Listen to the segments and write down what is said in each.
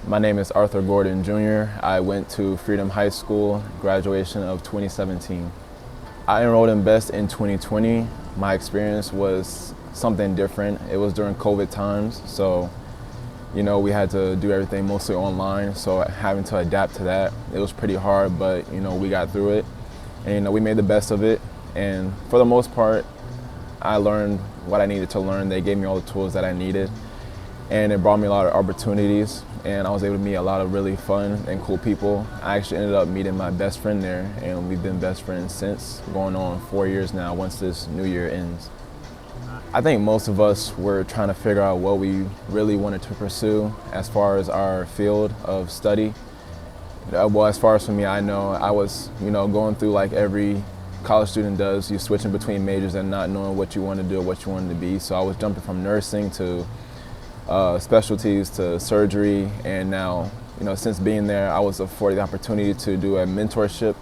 My name is Arthur Gordon Jr. I went to Freedom High School, graduation of 2017. I enrolled in B.E.S.T in 2020. My experience was something different. It was during COVID times, so we had to do everything mostly online, so having to adapt to that, it was pretty hard, but we got through it, and we made the best of it. And for the most part, I learned what I needed to learn. They gave me all the tools that I needed, and it brought me a lot of opportunities, and I was able to meet a lot of really fun and cool people. I actually ended up meeting my best friend there, and we've been best friends since, going on 4 years now once this new year ends. I think most of us were trying to figure out what we really wanted to pursue as far as our field of study. Well, as far as for me, I know I was, going through like every college student does. You're switching between majors and not knowing what you want to do or what you wanted to be. So I was jumping from nursing to specialties to surgery, and now, since being there, I was afforded the opportunity to do a mentorship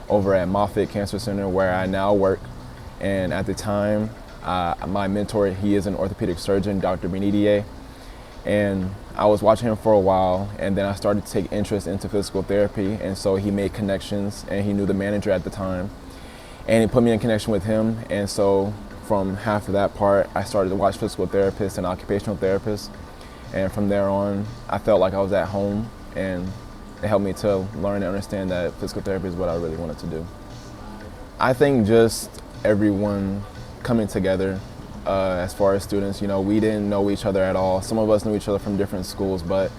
over at Moffitt Cancer Center, where I now work. And at the time, my mentor, he is an orthopedic surgeon, Dr. B.E.S.T, and I was watching him for a while, and then I started to take interest into physical therapy, and so he made connections, and he knew the manager at the time, and he put me in connection with him. And so from half of that part, I started to watch physical therapists and occupational therapists, and from there on, I felt like I was at home, and it helped me to learn and understand that physical therapy is what I really wanted to do. I think just everyone coming together as far as students. We didn't know each other at all. Some of us knew each other from different schools, but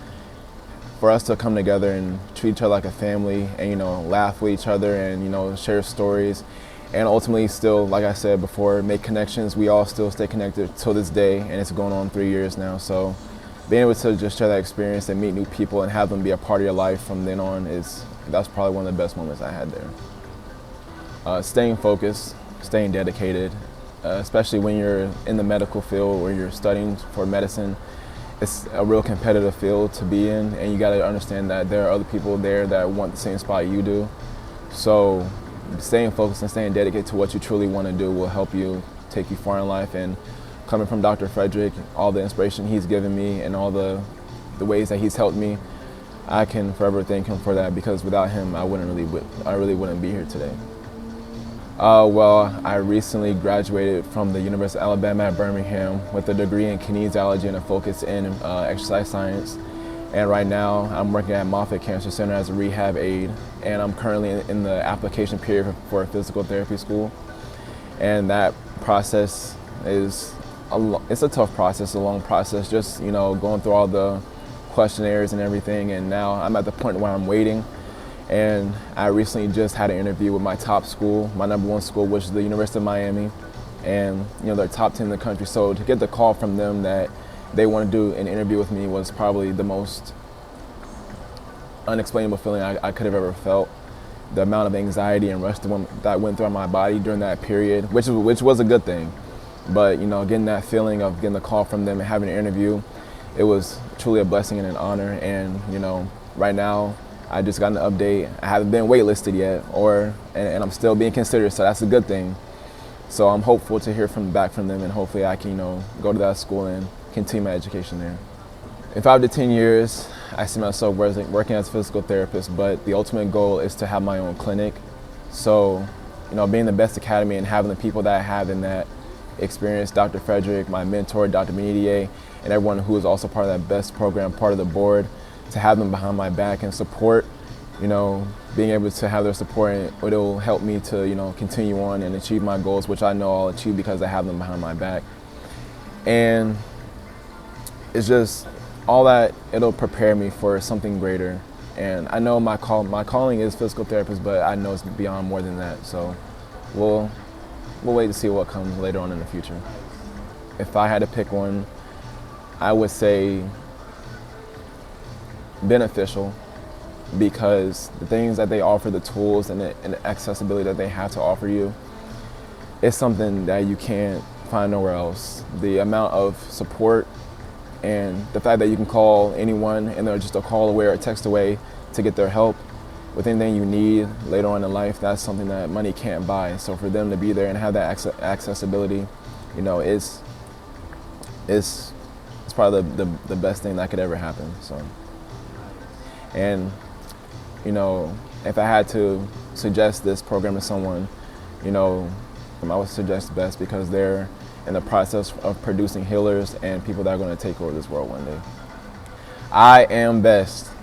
for us to come together and treat each other like a family and, laugh with each other and, share stories, and ultimately still, like I said before, make connections. We all still stay connected till this day, and it's going on 3 years now. So being able to just share that experience and meet new people and have them be a part of your life from then on, that's probably one of the best moments I had there. Staying focused, staying dedicated, especially when you're in the medical field or you're studying for medicine. It's a real competitive field to be in, and you got to understand that there are other people there that want the same spot you do. So staying focused and staying dedicated to what you truly want to do will help you take you far in life. And coming from Dr. Frederick, all the inspiration he's given me and all the ways that he's helped me, I can forever thank him for that, because without him, I really wouldn't be here today. Well, I recently graduated from the University of Alabama at Birmingham with a degree in kinesiology and a focus in exercise science. And right now, I'm working at Moffitt Cancer Center as a rehab aide, and I'm currently in the application period for a physical therapy school. And that process it's a tough process, a long process, just going through all the questionnaires and everything. And now I'm at the point where I'm waiting. And I recently just had an interview with my top school, my #1 school, which is the University of Miami, and they're top 10 in the country. So to get the call from them that they want to do an interview with me was probably the most unexplainable feeling I could have ever felt. The amount of anxiety and rush that went through my body during that period, which was a good thing, but getting that feeling of getting the call from them and having an interview, it was truly a blessing and an honor. And right now, I just got an update. I haven't been waitlisted yet, and I'm still being considered, so that's a good thing. So I'm hopeful to hear back from them, and hopefully I can, go to that school and continue my education there. In 5 to 10 years, I see myself working as a physical therapist, but the ultimate goal is to have my own clinic. So, being the B.E.S.T Academy and having the people that I have in that experience, Dr. Frederick, my mentor, Dr. B.E.S.T, and everyone who is also part of that B.E.S.T program, part of the board, to have them behind my back and support, being able to have their support, it'll help me to, continue on and achieve my goals, which I know I'll achieve because I have them behind my back. And it's just all that, it'll prepare me for something greater. And I know my calling is physical therapist, but I know it's beyond more than that. So we'll wait to see what comes later on in the future. If I had to pick one, I would say beneficial, because the things that they offer, the tools and the accessibility that they have to offer you, it's something that you can't find nowhere else. The amount of support and the fact that you can call anyone and they're just a call away or a text away to get their help with anything you need later on in life, that's something that money can't buy. So for them to be there and have that accessibility, it's probably the best thing that could ever happen. So. And, you know, if I had to suggest this program to someone, you know, I would suggest B.E.S.T because they're in the process of producing healers and people that are going to take over this world one day. I am B.E.S.T.